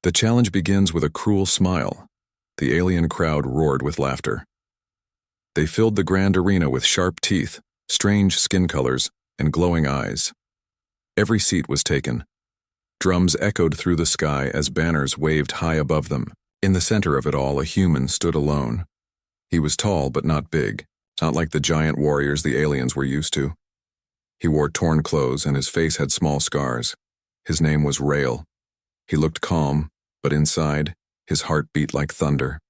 The challenge begins with a cruel smile. The alien crowd roared with laughter. They filled the grand arena with sharp teeth, strange skin colors, and glowing eyes. Every seat was taken. Drums echoed through the sky as banners waved high above them. In the center of it all, a human stood alone. He was tall but not big, not like the giant warriors the aliens were used to. He wore torn clothes and his face had small scars. His name was Rael. He looked calm, but inside, his heart beat like thunder.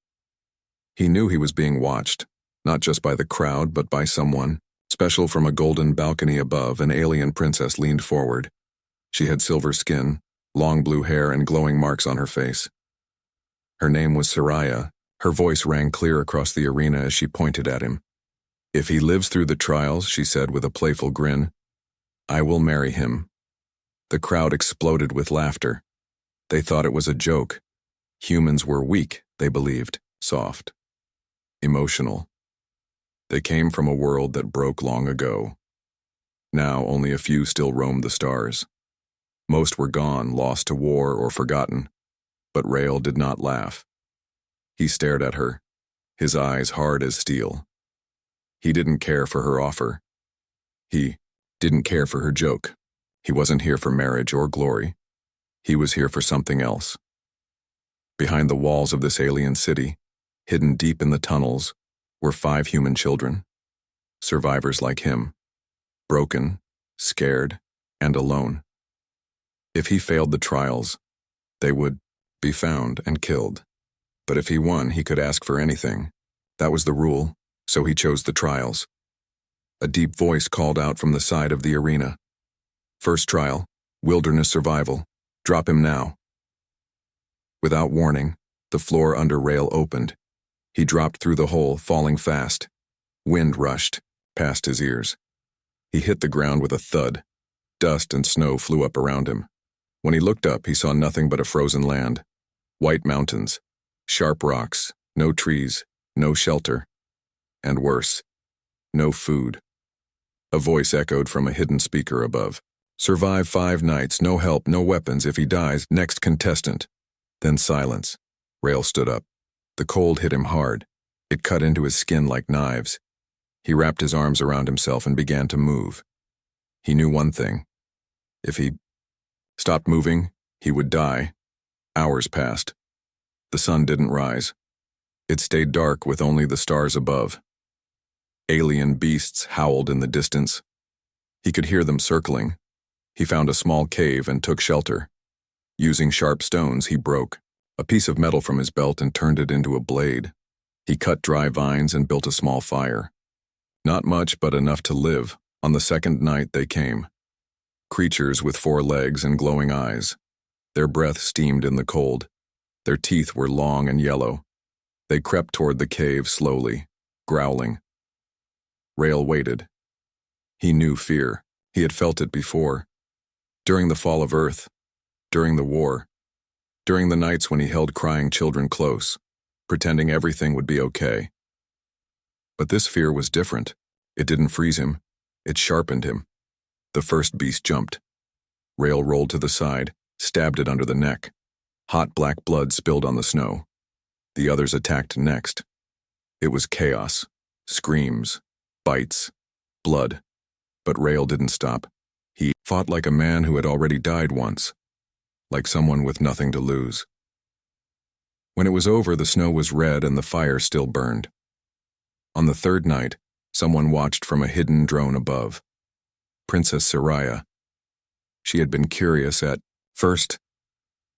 He knew he was being watched, not just by the crowd but by someone. Special. From a golden balcony above, an alien princess leaned forward. She had silver skin, long blue hair, and glowing marks on her face. Her name was Soraya. Her voice rang clear across the arena as she pointed at him. "If he lives through the trials," she said with a playful grin, "I will marry him." The crowd exploded with laughter. They thought it was a joke. Humans were weak, they believed, soft, emotional. They came from a world that broke long ago. Now only a few still roamed the stars. Most were gone, lost to war or forgotten. But Rael did not laugh. He stared at her, his eyes hard as steel. He didn't care for her offer. He didn't care for her joke. He wasn't here for marriage or glory. He was here for something else. Behind the walls of this alien city, hidden deep in the tunnels, were 5 human children. Survivors like him. Broken, scared, and alone. If he failed the trials, they would be found and killed. But if he won, he could ask for anything. That was the rule, so he chose the trials. A deep voice called out from the side of the arena. "First trial, wilderness survival. Drop him now." Without warning, the floor under Rael opened. He dropped through the hole, falling fast. Wind rushed past his ears. He hit the ground with a thud. Dust and snow flew up around him. When he looked up, he saw nothing but a frozen land. White mountains, sharp rocks, no trees, no shelter. And worse, no food. A voice echoed from a hidden speaker above. "Survive 5 nights, no help, no weapons. If he dies, next contestant." Then silence. Rael stood up. The cold hit him hard. It cut into his skin like knives. He wrapped his arms around himself and began to move. He knew one thing. If he stopped moving, he would die. Hours passed. The sun didn't rise. It stayed dark with only the stars above. Alien beasts howled in the distance. He could hear them circling. He found a small cave and took shelter. Using sharp stones, he broke a piece of metal from his belt and turned it into a blade. He cut dry vines and built a small fire. Not much, but enough to live. On the second night they came. Creatures with 4 legs and glowing eyes. Their breath steamed in the cold. Their teeth were long and yellow. They crept toward the cave slowly, growling. Rael waited. He knew fear. He had felt it before. During the fall of Earth. During the war. During the nights when he held crying children close, pretending everything would be okay. But this fear was different. It didn't freeze him. It sharpened him. The first beast jumped. Rael rolled to the side, stabbed it under the neck. Hot black blood spilled on the snow. The others attacked next. It was chaos. Screams. Bites. Blood. But Rael didn't stop. He fought like a man who had already died once. Like someone with nothing to lose. When it was over, the snow was red and the fire still burned. On the 3rd night, someone watched from a hidden drone above. Princess Soraya. She had been curious at first.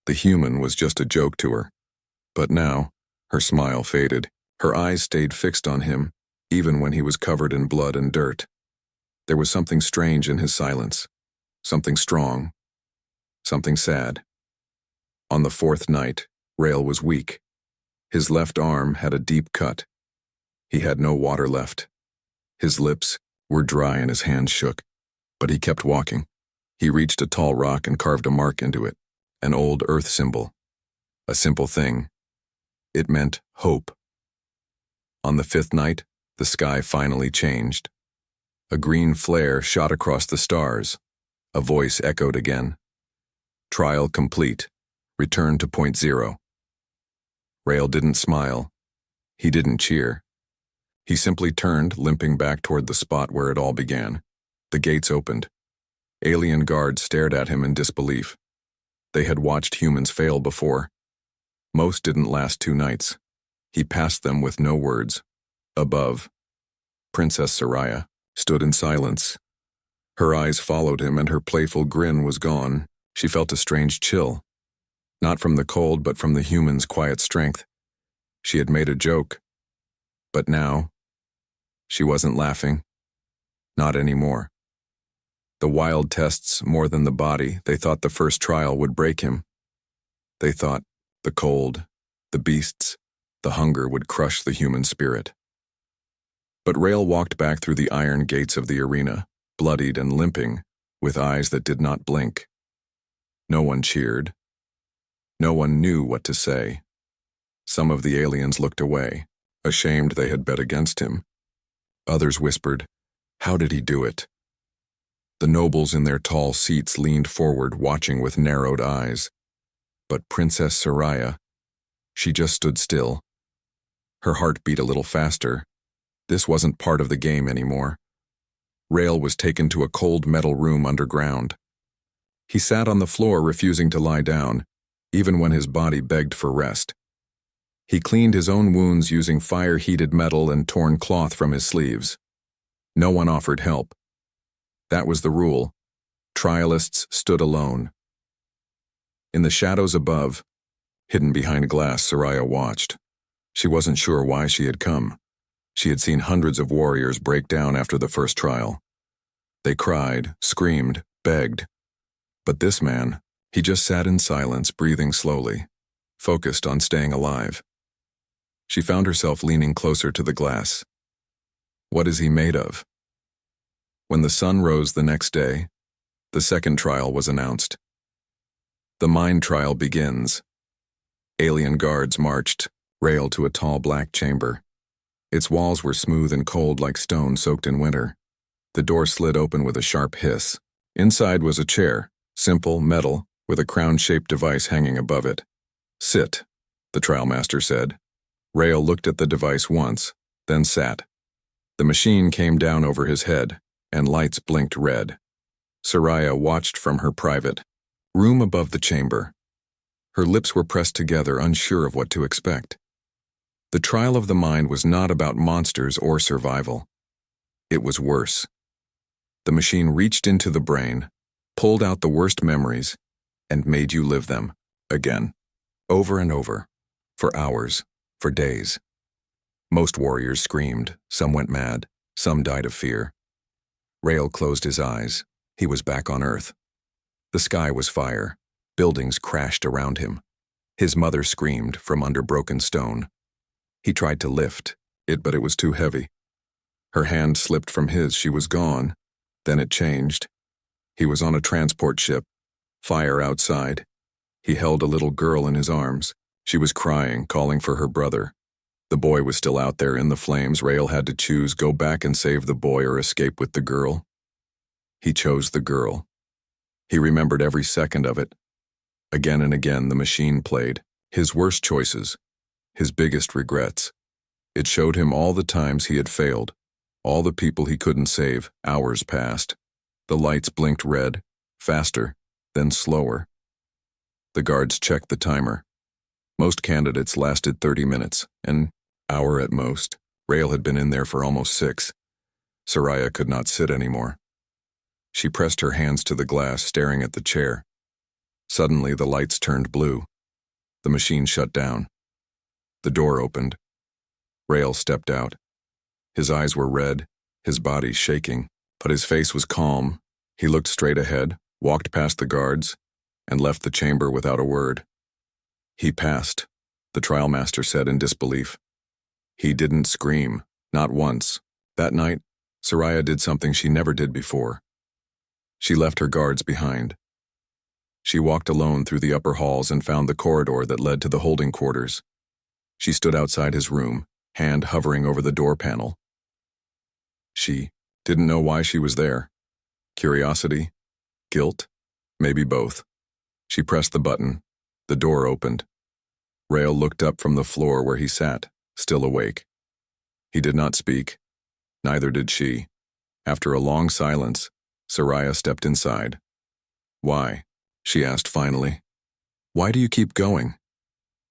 The human was just a joke to her. But now, her smile faded. Her eyes stayed fixed on him, even when he was covered in blood and dirt. There was something strange in his silence. Something strong. Something sad. On the 4th night, Rael was weak. His left arm had a deep cut. He had no water left. His lips were dry and his hands shook, but he kept walking. He reached a tall rock and carved a mark into it, an old earth symbol. A simple thing. It meant hope. On the 5th night, the sky finally changed. A green flare shot across the stars. A voice echoed again. Trial complete. Return to point zero. Rail didn't smile. He didn't cheer. He simply turned, limping back toward the spot where it all began. The gates opened. Alien guards stared at him in disbelief. They had watched humans fail before. Most didn't last 2 nights. He passed them with no words. Above, Princess Soraya stood in silence. Her eyes followed him and her playful grin was gone. She felt a strange chill. Not from the cold, but from the human's quiet strength. She had made a joke. But now, she wasn't laughing. Not anymore. The wild tests more than the body. They thought the first trial would break him. They thought the cold, the beasts, the hunger would crush the human spirit. But Rail walked back through the iron gates of the arena, bloodied and limping, with eyes that did not blink. No one cheered. No one knew what to say. Some of the aliens looked away, ashamed they had bet against him. Others whispered, "How did he do it?" The nobles in their tall seats leaned forward, watching with narrowed eyes. But Princess Soraya, she just stood still. Her heart beat a little faster. This wasn't part of the game anymore. Rail was taken to a cold metal room underground. He sat on the floor, refusing to lie down, even when his body begged for rest. He cleaned his own wounds using fire-heated metal and torn cloth from his sleeves. No one offered help. That was the rule. Trialists stood alone. In the shadows above, hidden behind glass, Soraya watched. She wasn't sure why she had come. She had seen hundreds of warriors break down after the first trial. They cried, screamed, begged. But this man, he just sat in silence, breathing slowly, focused on staying alive. She found herself leaning closer to the glass. What is he made of? When the sun rose the next day, the second trial was announced. The mind trial begins. Alien guards marched, Rail to a tall black chamber. Its walls were smooth and cold like stone soaked in winter. The door slid open with a sharp hiss. Inside was a chair, simple, metal, with a crown-shaped device hanging above it. "Sit," the trial master said. Rail looked at the device once, then sat. The machine came down over his head, and lights blinked red. Soraya watched from her private room above the chamber. Her lips were pressed together, unsure of what to expect. The trial of the mind was not about monsters or survival. It was worse. The machine reached into the brain, pulled out the worst memories, and made you live them, again, over and over, for hours, for days. Most warriors screamed, some went mad, some died of fear. Rail closed his eyes. He was back on Earth. The sky was fire. Buildings crashed around him. His mother screamed from under broken stone. He tried to lift it, but it was too heavy. Her hand slipped from his. She was gone. Then it changed. He was on a transport ship. Fire outside. He held a little girl in his arms. She was crying, calling for her brother. The boy was still out there in the flames. Rail had to choose, go back and save the boy or escape with the girl. He chose the girl. He remembered every second of it. Again and again the machine played. His worst choices. His biggest regrets. It showed him all the times he had failed. All the people he couldn't save. Hours passed. The lights blinked red. Faster. Then slower. The guards checked the timer. Most candidates lasted 30 minutes, an hour at most. Rail had been in there for almost 6. Soraya could not sit anymore. She pressed her hands to the glass, staring at the chair. Suddenly, the lights turned blue. The machine shut down. The door opened. Rail stepped out. His eyes were red, his body shaking, but his face was calm. He looked straight ahead, walked past the guards, and left the chamber without a word. He passed, the trial master said in disbelief. He didn't scream, not once. That night, Soraya did something she never did before. She left her guards behind. She walked alone through the upper halls and found the corridor that led to the holding quarters. She stood outside his room, hand hovering over the door panel. She didn't know why she was there. Curiosity? Guilt? Maybe both. She pressed the button. The door opened. Rael looked up from the floor where he sat, still awake. He did not speak. Neither did she. After a long silence, Soraya stepped inside. "Why?" she asked finally. "Why do you keep going?"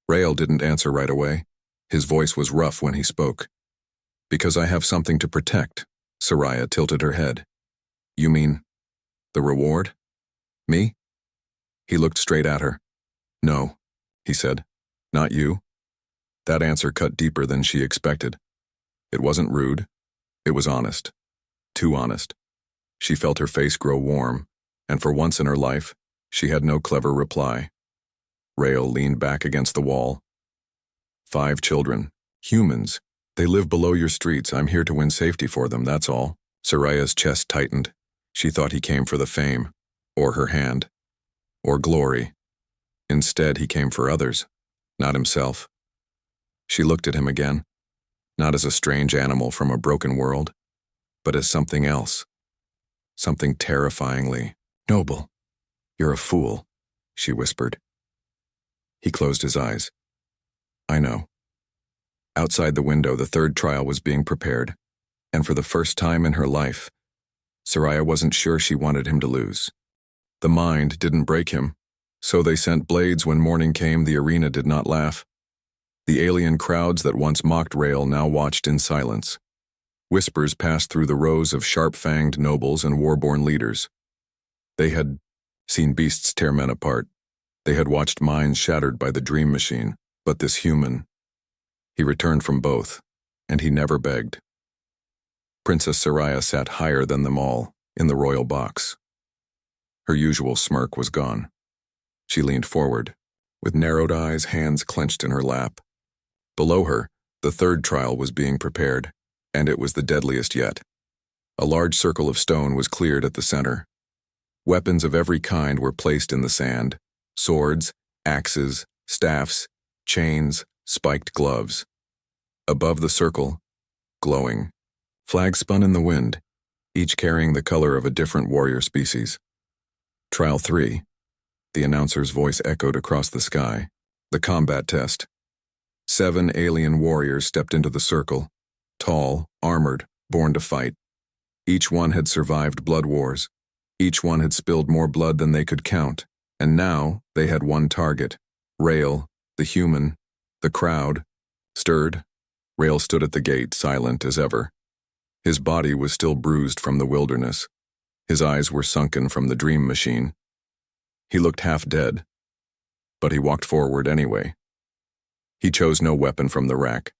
Rael didn't answer right away. His voice was rough when he spoke. "Because I have something to protect." Soraya tilted her head. "You mean the reward? Me?" He looked straight at her. "No," he said. "Not you." That answer cut deeper than she expected. It wasn't rude. It was honest. Too honest. She felt her face grow warm, and for once in her life, she had no clever reply. Rael leaned back against the wall. 5 children. Humans. They live below your streets. I'm here to win safety for them, that's all. Soraya's chest tightened. She thought he came for the fame, or her hand, or glory. Instead, he came for others, not himself. She looked at him again, not as a strange animal from a broken world, but as something else. Something terrifyingly noble. "You're a fool," she whispered. He closed his eyes. "I know." Outside the window, the third trial was being prepared, and for the first time in her life, Soraya wasn't sure she wanted him to lose. The mind didn't break him, so they sent blades when morning came. The arena did not laugh. The alien crowds that once mocked Rael now watched in silence. Whispers passed through the rows of sharp-fanged nobles and war-born leaders. They had seen beasts tear men apart. They had watched minds shattered by the dream machine, but this human. He returned from both, and he never begged. Princess Soraya sat higher than them all, in the royal box. Her usual smirk was gone. She leaned forward, with narrowed eyes, hands clenched in her lap. Below her, the third trial was being prepared, and it was the deadliest yet. A large circle of stone was cleared at the center. Weapons of every kind were placed in the sand: swords, axes, staffs, chains, spiked gloves. Above the circle, glowing, flags spun in the wind, each carrying the color of a different warrior species. Trial 3. The announcer's voice echoed across the sky. The combat test. 7 alien warriors stepped into the circle, tall, armored, born to fight. Each one had survived blood wars. Each one had spilled more blood than they could count, and now they had one target. Rael, the human. The crowd stirred. Rael stood at the gate, silent as ever. His body was still bruised from the wilderness. His eyes were sunken from the dream machine. He looked half dead, but he walked forward anyway. He chose no weapon from the rack,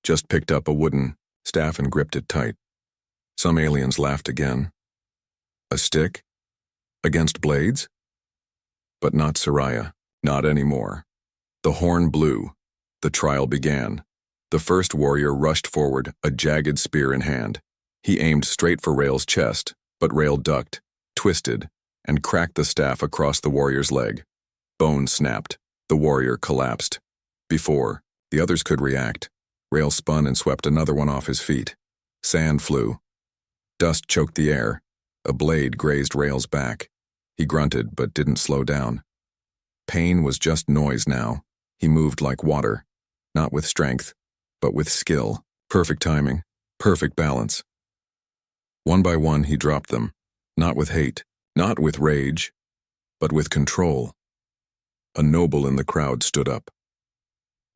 just picked up a wooden staff and gripped it tight. Some aliens laughed again. A stick? Against blades? But not Soraya, not anymore. The horn blew. The trial began. The first warrior rushed forward, a jagged spear in hand. He aimed straight for Rael's chest, but Rael ducked, twisted, and cracked the staff across the warrior's leg. Bone snapped. The warrior collapsed. Before the others could react, Rael spun and swept another one off his feet. Sand flew. Dust choked the air. A blade grazed Rael's back. He grunted but didn't slow down. Pain was just noise now. He moved like water, not with strength, but with skill. Perfect timing, perfect balance. One by one he dropped them, not with hate, not with rage, but with control. A noble in the crowd stood up.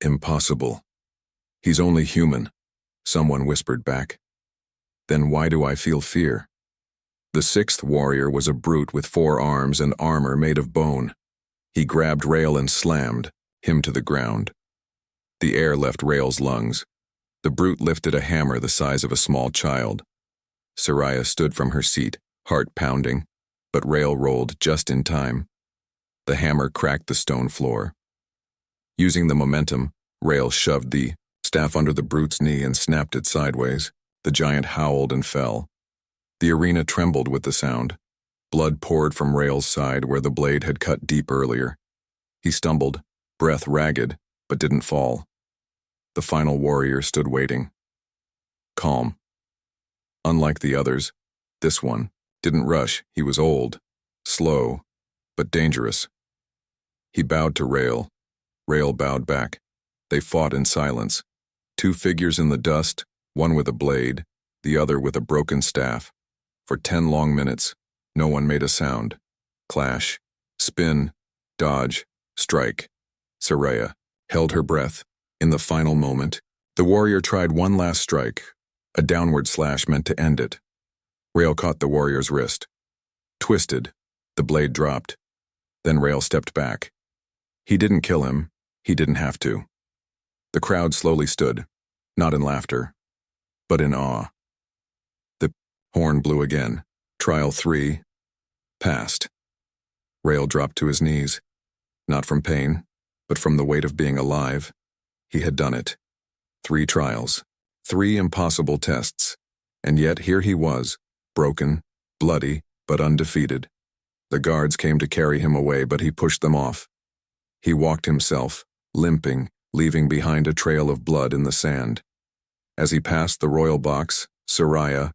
"Impossible. He's only human," someone whispered back. "Then why do I feel fear?" The 6th warrior was a brute with 4 arms and armor made of bone. He grabbed Rael and slammed him to the ground. The air left Rael's lungs. The brute lifted a hammer the size of a small child. Soraya stood from her seat, heart pounding, but Rael rolled just in time. The hammer cracked the stone floor. Using the momentum, Rael shoved the staff under the brute's knee and snapped it sideways. The giant howled and fell. The arena trembled with the sound. Blood poured from Rael's side where the blade had cut deep earlier. He stumbled, breath ragged, but didn't fall. The final warrior stood waiting. Calm. Unlike the others, this one didn't rush. He was old, slow, but dangerous. He bowed to Rael. Rael bowed back. They fought in silence. Two figures in the dust, one with a blade, the other with a broken staff. For 10 long minutes, no one made a sound. Clash, spin, dodge, strike. Soraya held her breath. In the final moment, the warrior tried one last strike, a downward slash meant to end it. Rael caught the warrior's wrist. Twisted, the blade dropped. Then Rael stepped back. He didn't kill him. He didn't have to. The crowd slowly stood, not in laughter, but in awe. The horn blew again. Trial 3 passed. Rael dropped to his knees, not from pain, but from the weight of being alive. He had done it. 3 trials, 3 impossible tests, and yet here he was, broken, bloody, but undefeated. The guards came to carry him away, but he pushed them off. He walked himself, limping, leaving behind a trail of blood in the sand. As he passed the royal box, Soraya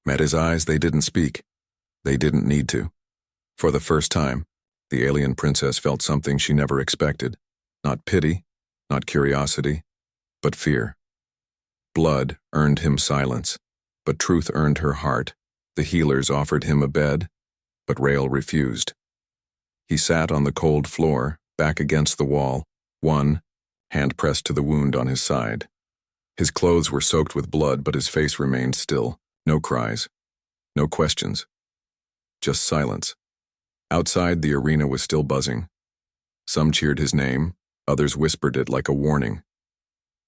met his eyes. They didn't speak. They didn't need to. For the first time, the alien princess felt something she never expected. Not pity, not curiosity, but fear. Blood earned him silence, but truth earned her heart. The healers offered him a bed, but Rael refused. He sat on the cold floor, back against the wall, one hand pressed to the wound on his side. His clothes were soaked with blood, but his face remained still. No cries, no questions, just silence. Outside, the arena was still buzzing. Some cheered his name, others whispered it like a warning.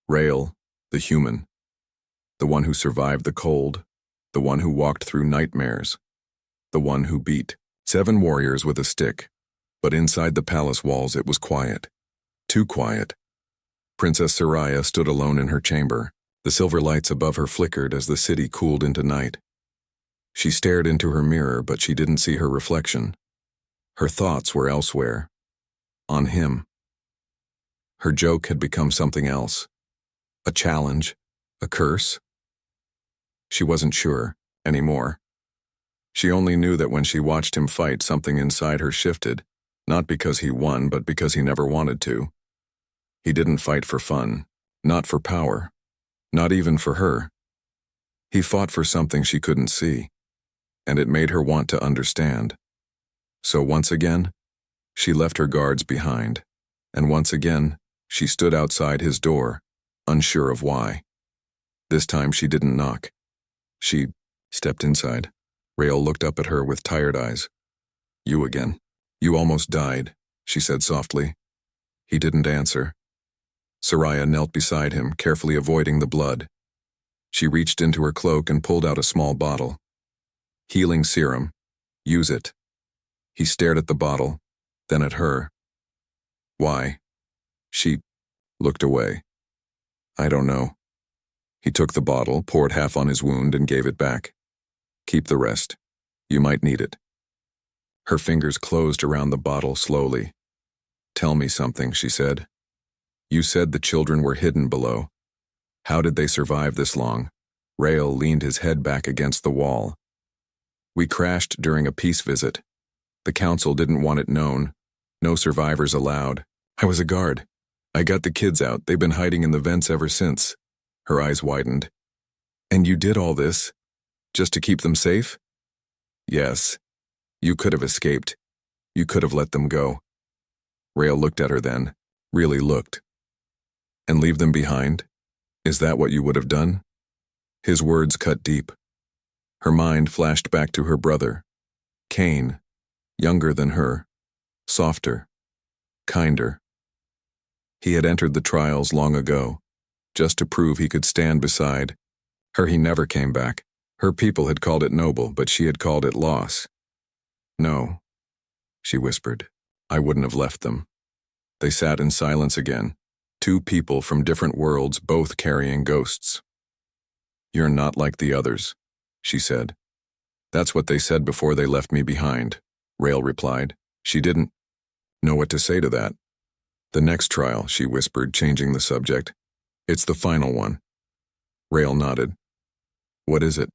Rael, the human. The one who survived the cold, the one who walked through nightmares, the one who beat 7 warriors with a stick. But inside the palace walls it was quiet. Too quiet. Princess Soraya stood alone in her chamber. The silver lights above her flickered as the city cooled into night. She stared into her mirror, but she didn't see her reflection. Her thoughts were elsewhere. On him. Her joke had become something else. A challenge. A curse. She wasn't sure anymore. She only knew that when she watched him fight, something inside her shifted, not because he won, but because he never wanted to. He didn't fight for fun, not for power, not even for her. He fought for something she couldn't see, and it made her want to understand. So once again, she left her guards behind, and once again, she stood outside his door, unsure of why. This time she didn't knock. She stepped inside. Rael looked up at her with tired eyes. "You again. You almost died," she said softly. He didn't answer. Soraya knelt beside him, carefully avoiding the blood. She reached into her cloak and pulled out a small bottle. "Healing serum. Use it." He stared at the bottle, then at her. "Why?" She looked away. "I don't know." He took the bottle, poured half on his wound, and gave it back. "Keep the rest. You might need it." Her fingers closed around the bottle slowly. "Tell me something," she said. "You said the children were hidden below. How did they survive this long?" Rael leaned his head back against the wall. "We crashed during a peace visit. The council didn't want it known. No survivors allowed. I was a guard. I got the kids out. They've been hiding in the vents ever since." Her eyes widened. "And you did all this? Just to keep them safe?" "Yes. You could have escaped. You could have let them go." Rael looked at her then, really looked. "And leave them behind? Is that what you would have done?" His words cut deep. Her mind flashed back to her brother, Cain, younger than her, softer, kinder. He had entered the trials long ago, just to prove he could stand beside her. He never came back. Her people had called it noble, but she had called it loss. "No," she whispered. "I wouldn't have left them." They sat in silence again, 2 people from different worlds, both carrying ghosts. "You're not like the others," she said. "That's what they said before they left me behind," Rael replied. She didn't know what to say to that. "The next trial," she whispered, changing the subject. "It's the final one." Rael nodded. "What is it?"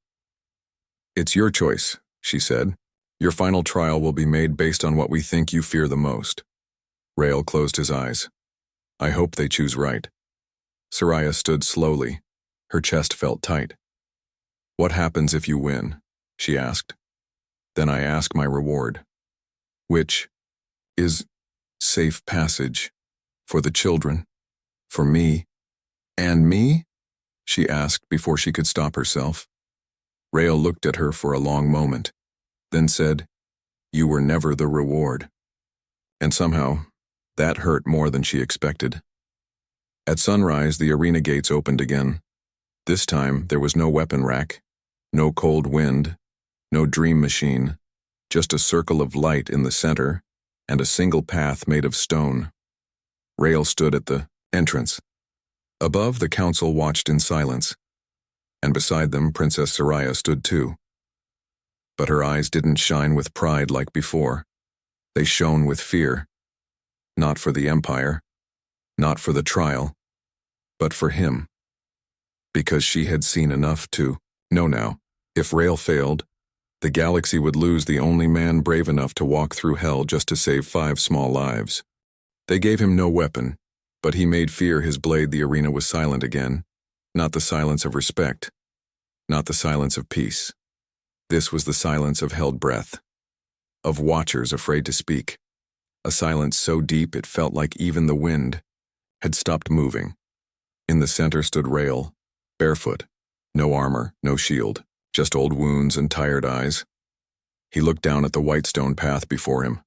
"It's your choice," she said. "Your final trial will be made based on what we think you fear the most." Rael closed his eyes. I hope they choose right. Soraya stood slowly. Her chest felt tight. What happens if you win? She asked. Then I ask my reward. Which is safe passage for the children, for me. And me? She asked before she could stop herself. Rael looked at her for a long moment, then said, You were never the reward. And somehow, that hurt more than she expected. At sunrise, the arena gates opened again. This time, there was no weapon rack, no cold wind, no dream machine, just a circle of light in the center and a single path made of stone. Rael stood at the entrance. Above, the council watched in silence, and beside them, Princess Soraya stood too. But her eyes didn't shine with pride like before. They shone with fear. Not for the Empire, not for the trial, but for him. Because she had seen enough to know now, if Rael failed, the galaxy would lose the only man brave enough to walk through hell just to save 5 small lives. They gave him no weapon, but he made fear his blade. The arena was silent again, not the silence of respect, not the silence of peace. This was the silence of held breath, of watchers afraid to speak, a silence so deep it felt like even the wind had stopped moving. In the center stood Rael, barefoot, no armor, no shield, just old wounds and tired eyes. He looked down at the white stone path before him,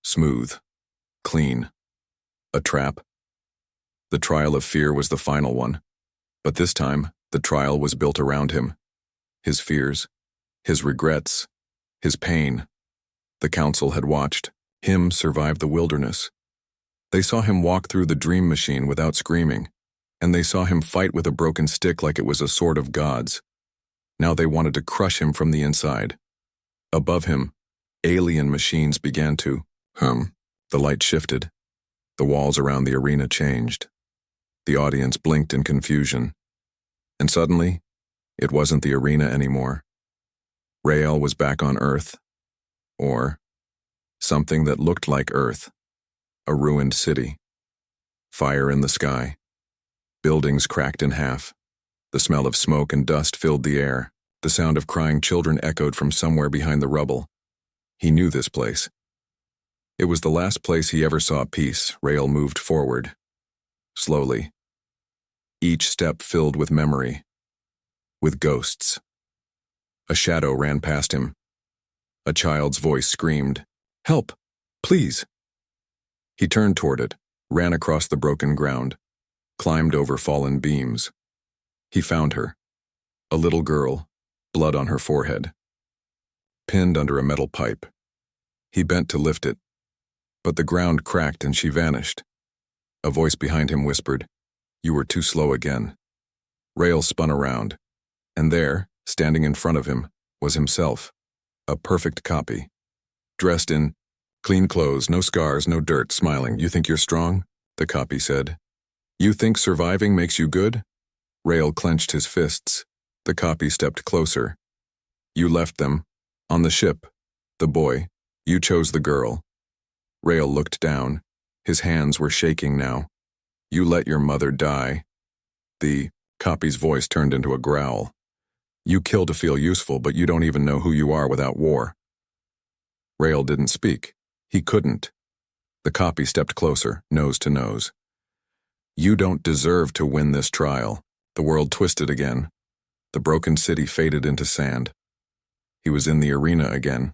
smooth, clean. A trap. The trial of fear was the final one, but this time the trial was built around him. His fears, his regrets, his pain. The council had watched him survive the wilderness. They saw him walk through the dream machine without screaming, and they saw him fight with a broken stick like it was a sword of gods. Now they wanted to crush him from the inside. Above him, alien machines began to hum. The light shifted. The walls around the arena changed. The audience blinked in confusion. And suddenly, it wasn't the arena anymore. Rael was back on Earth. Or something that looked like Earth. A ruined city. Fire in the sky. Buildings cracked in half. The smell of smoke and dust filled the air. The sound of crying children echoed from somewhere behind the rubble. He knew this place. It was the last place he ever saw peace. Rael moved forward. Slowly. Each step filled with memory. With ghosts. A shadow ran past him. A child's voice screamed, Help! Please! He turned toward it, ran across the broken ground, climbed over fallen beams. He found her. A little girl, blood on her forehead. Pinned under a metal pipe. He bent to lift it, but the ground cracked and she vanished. A voice behind him whispered, You were too slow again. Rael spun around, and there, standing in front of him, was himself, a perfect copy. Dressed in clean clothes, no scars, no dirt, smiling. You think you're strong? The copy said. You think surviving makes you good? Rael clenched his fists. The copy stepped closer. You left them. On the ship. The boy. You chose the girl. Rael looked down. His hands were shaking now. You let your mother die. The copy's voice turned into a growl. You kill to feel useful, but you don't even know who you are without war. Rael didn't speak. He couldn't. The copy stepped closer, nose to nose. You don't deserve to win this trial. The world twisted again. The broken city faded into sand. He was in the arena again.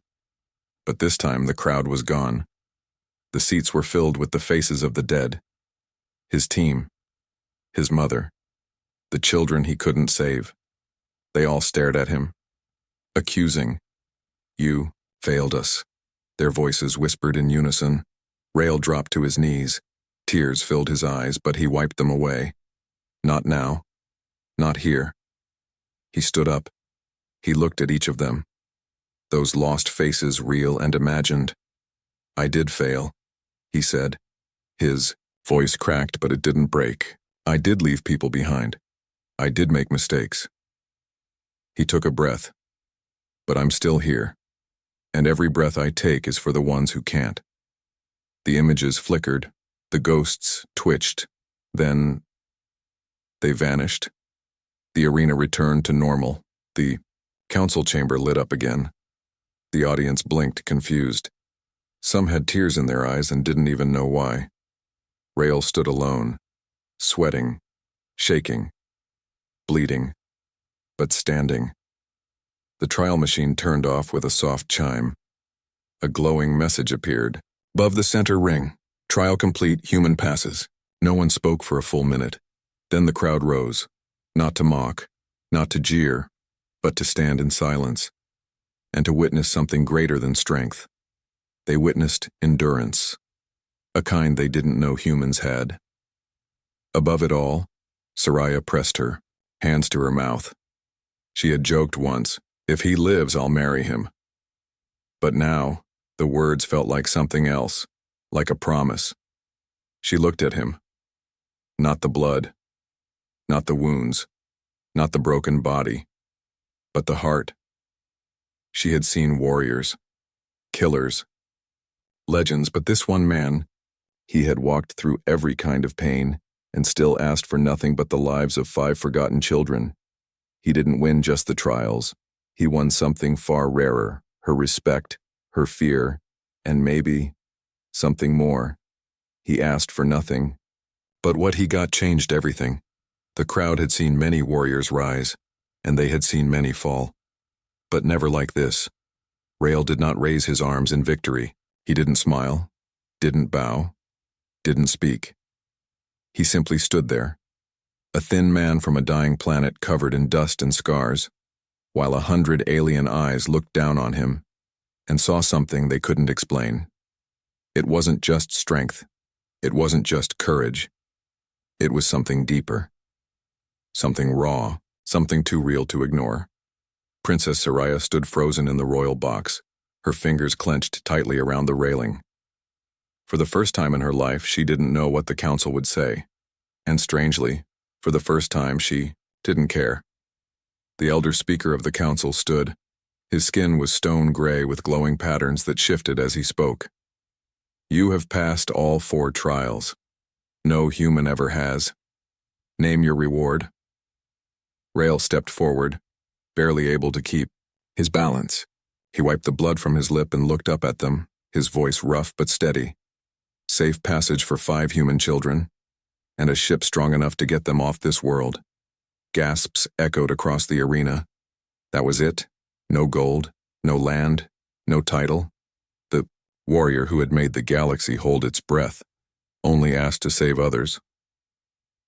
But this time the crowd was gone. The seats were filled with the faces of the dead. His team. His mother. The children he couldn't save. They all stared at him. Accusing. You failed us. Their voices whispered in unison. Rael dropped to his knees. Tears filled his eyes, but he wiped them away. Not now. Not here. He stood up. He looked at each of them. Those lost faces, real and imagined. I did fail, he said. His voice cracked, but it didn't break. I did leave people behind. I did make mistakes. He took a breath. But I'm still here. And every breath I take is for the ones who can't. The images flickered, The ghosts twitched. Then they vanished. The arena returned to normal. The council chamber lit up again. The audience blinked, confused. Some had tears in their eyes and didn't even know why. Rael stood alone, sweating, shaking, bleeding, but standing. The trial machine turned off with a soft chime. A glowing message appeared. Above the center ring, trial complete, human passes. No one spoke for a full minute. Then the crowd rose, not to mock, not to jeer, but to stand in silence, and to witness something greater than strength. They witnessed endurance, a kind they didn't know humans had. Above it all, Soraya pressed her, hands to her mouth. She had joked once, "If he lives, I'll marry him." But now, the words felt like something else, like a promise. She looked at him. Not the blood, not the wounds, not the broken body, but the heart. She had seen warriors, killers, legends, but this one man, he had walked through every kind of pain and still asked for nothing but the lives of 5 forgotten children. He didn't win just the trials. He won something far rarer, her respect, her fear, and maybe something more. He asked for nothing. But what he got changed everything. The crowd had seen many warriors rise, and they had seen many fall. But never like this. Rael did not raise his arms in victory. He didn't smile, didn't bow, didn't speak. He simply stood there, a thin man from a dying planet covered in dust and scars, while 100 alien eyes looked down on him and saw something they couldn't explain. It wasn't just strength. It wasn't just courage. It was something deeper. Something raw, something too real to ignore. Princess Soraya stood frozen in the royal box, her fingers clenched tightly around the railing. For the first time in her life, she didn't know what the council would say. And strangely, for the first time, she didn't care. The elder speaker of the council stood. His skin was stone gray with glowing patterns that shifted as he spoke. You have passed all 4 trials. No human ever has. Name your reward. Rael stepped forward, barely able to keep his balance. He wiped the blood from his lip and looked up at them, his voice rough but steady. Safe passage for 5 human children, and a ship strong enough to get them off this world. Gasps echoed across the arena. That was it? No gold, no land, no title? The warrior who had made the galaxy hold its breath only asked to save others.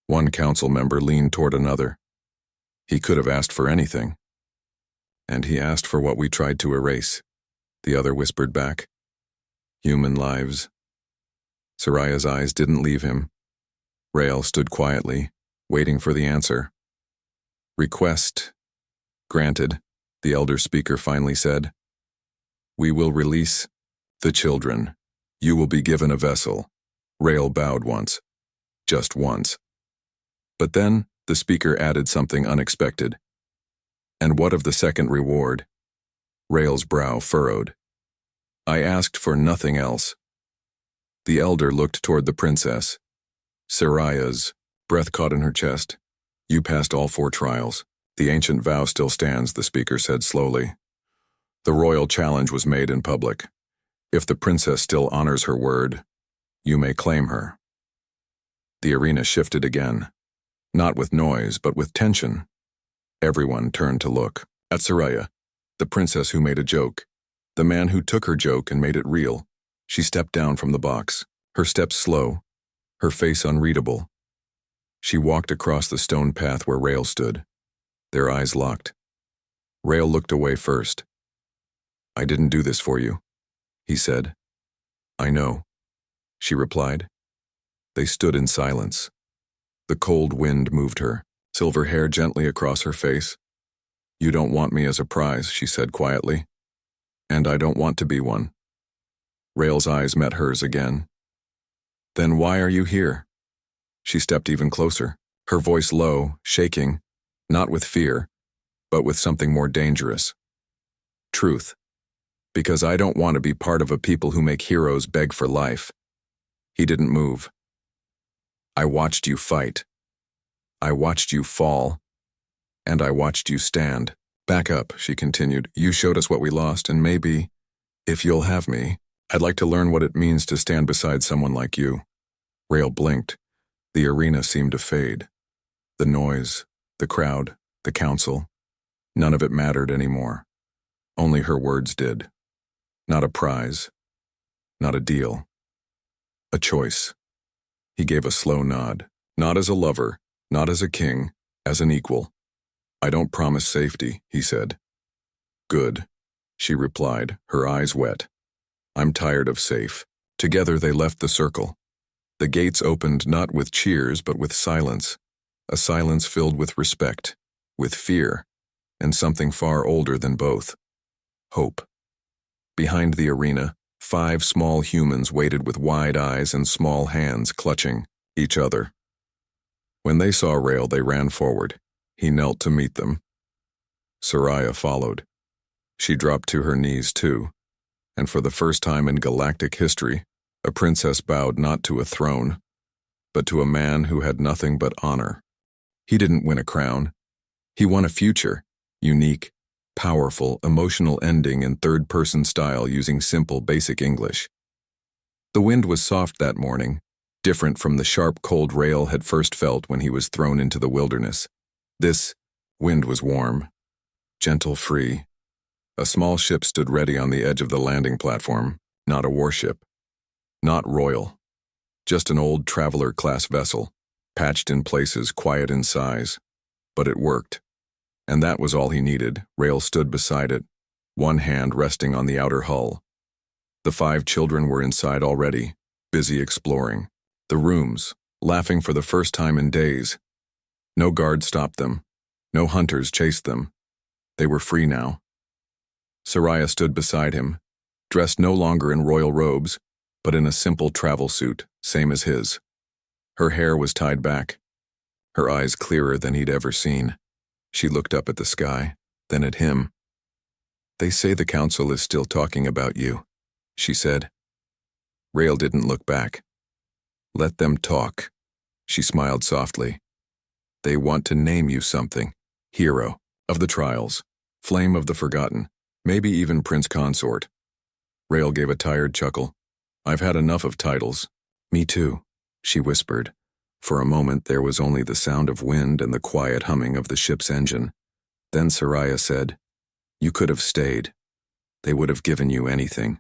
One council member leaned toward another. He could have asked for anything. And he asked for what we tried to erase, the other whispered back. Human lives. Soraya's eyes didn't leave him. Rael stood quietly, waiting for the answer. Request granted, the elder speaker finally said. We will release the children. You will be given a vessel. Rael bowed once. Just once. But then, the speaker added something unexpected. And what of the second reward? Rael's brow furrowed. I asked for nothing else. The elder looked toward the princess. Soraya's breath caught in her chest. You passed all 4 trials. The ancient vow still stands, the speaker said slowly. The royal challenge was made in public. If the princess still honors her word, you may claim her. The arena shifted again. Not with noise, but with tension. Everyone turned to look at Soraya, the princess who made a joke, the man who took her joke and made it real. She stepped down from the box, her steps slow, her face unreadable. She walked across the stone path where Rael stood. Their eyes locked. Rael looked away first. I didn't do this for you, he said. I know, she replied. They stood in silence. The cold wind moved her, silver hair gently across her face. You don't want me as a prize, she said quietly. And I don't want to be one. Rael's eyes met hers again. Then why are you here? She stepped even closer, her voice low, shaking, not with fear, but with something more dangerous. Truth. Because I don't want to be part of a people who make heroes beg for life. He didn't move. I watched you fight. I watched you fall. And I watched you stand. Back up, she continued. You showed us what we lost, and maybe, if you'll have me, I'd like to learn what it means to stand beside someone like you. Rael blinked. The arena seemed to fade. The noise, the crowd, the council, none of it mattered anymore. Only her words did. Not a prize. Not a deal. A choice. He gave a slow nod. Not as a lover, not as a king, as an equal. I don't promise safety, he said. Good, she replied, her eyes wet. I'm tired of safe. Together they left the circle. The gates opened not with cheers but with silence, a silence filled with respect, with fear, and something far older than both. Hope. Behind the arena, 5 small humans waited with wide eyes and small hands clutching each other. When they saw Rael, they ran forward. He knelt to meet them. Soraya followed. She dropped to her knees too, and for the first time in galactic history, a princess bowed not to a throne, but to a man who had nothing but honor. He didn't win a crown. He won a future, unique, powerful, emotional ending in third-person style using simple, basic English. The wind was soft that morning, different from the sharp, cold Rael had first felt when he was thrown into the wilderness. This wind was warm, gentle, free. A small ship stood ready on the edge of the landing platform, not a warship, not royal, just an old traveler-class vessel, patched in places, quiet in size. But it worked. And that was all he needed. Rael stood beside it, one hand resting on the outer hull. The 5 children were inside already, busy exploring the rooms, laughing for the first time in days. No guard stopped them. No hunters chased them. They were free now. Soraya stood beside him, dressed no longer in royal robes, but in a simple travel suit, same as his. Her hair was tied back, her eyes clearer than he'd ever seen. She looked up at the sky, then at him. They say the council is still talking about you, she said. Rael didn't look back. Let them talk, she smiled softly. They want to name you something. Hero of the trials, flame of the forgotten, maybe even prince consort. Rael gave a tired chuckle. I've had enough of titles. Me too, she whispered. For a moment there was only the sound of wind and the quiet humming of the ship's engine. Then Soraya said, You could have stayed. They would have given you anything.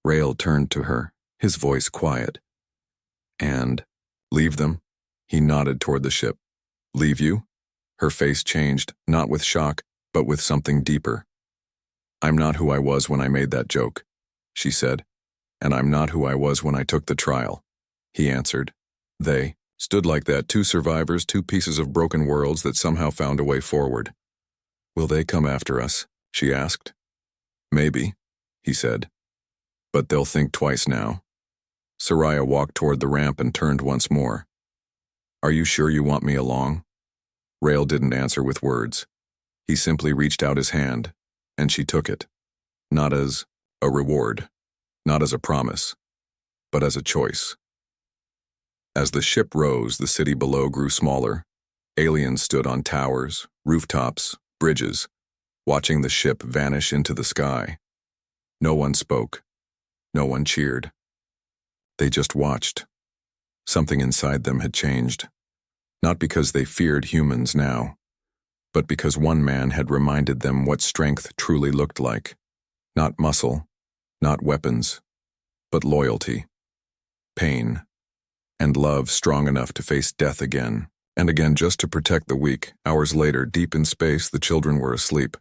Rael turned to her, his voice quiet. And, leave them? He nodded toward the ship. Leave you? Her face changed, not with shock, but with something deeper. I'm not who I was when I made that joke, she said. And I'm not who I was when I took the trial, he answered. They stood like that, 2 survivors, 2 pieces of broken worlds that somehow found a way forward. Will they come after us? She asked. Maybe, he said. But they'll think twice now. Soraya walked toward the ramp and turned once more. Are you sure you want me along? Rael didn't answer with words. He simply reached out his hand, and she took it. Not as a reward, not as a promise, but as a choice. As the ship rose, the city below grew smaller. Aliens stood on towers, rooftops, bridges, watching the ship vanish into the sky. No one spoke. No one cheered. They just watched. Something inside them had changed. Not because they feared humans now, but because one man had reminded them what strength truly looked like. Not muscle, not weapons, but loyalty, pain, and love strong enough to face death again, and again just to protect the weak. Hours later, deep in space, the children were asleep.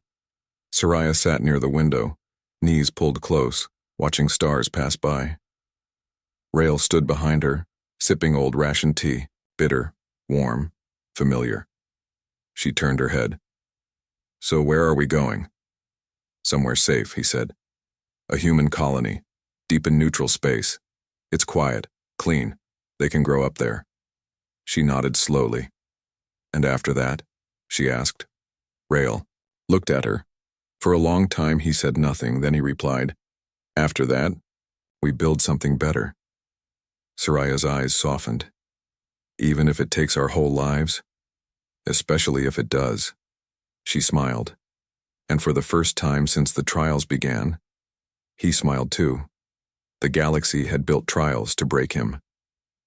Soraya sat near the window, knees pulled close, watching stars pass by. Rael stood behind her, sipping old ration tea, bitter, warm, familiar. She turned her head. So where are we going? Somewhere safe, he said. A human colony, deep in neutral space. It's quiet, clean. They can grow up there. She nodded slowly. And after that? She asked. Rael looked at her. For a long time he said nothing, then he replied, After that, we build something better. Soraya's eyes softened. Even if it takes our whole lives? Especially if it does. She smiled. And for the first time since the trials began, he smiled too. The galaxy had built trials to break him.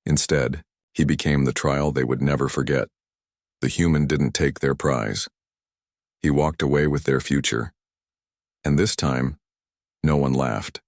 Instead, he became the trial they would never forget. The human didn't take their prize. He walked away with their future. And this time, no one laughed.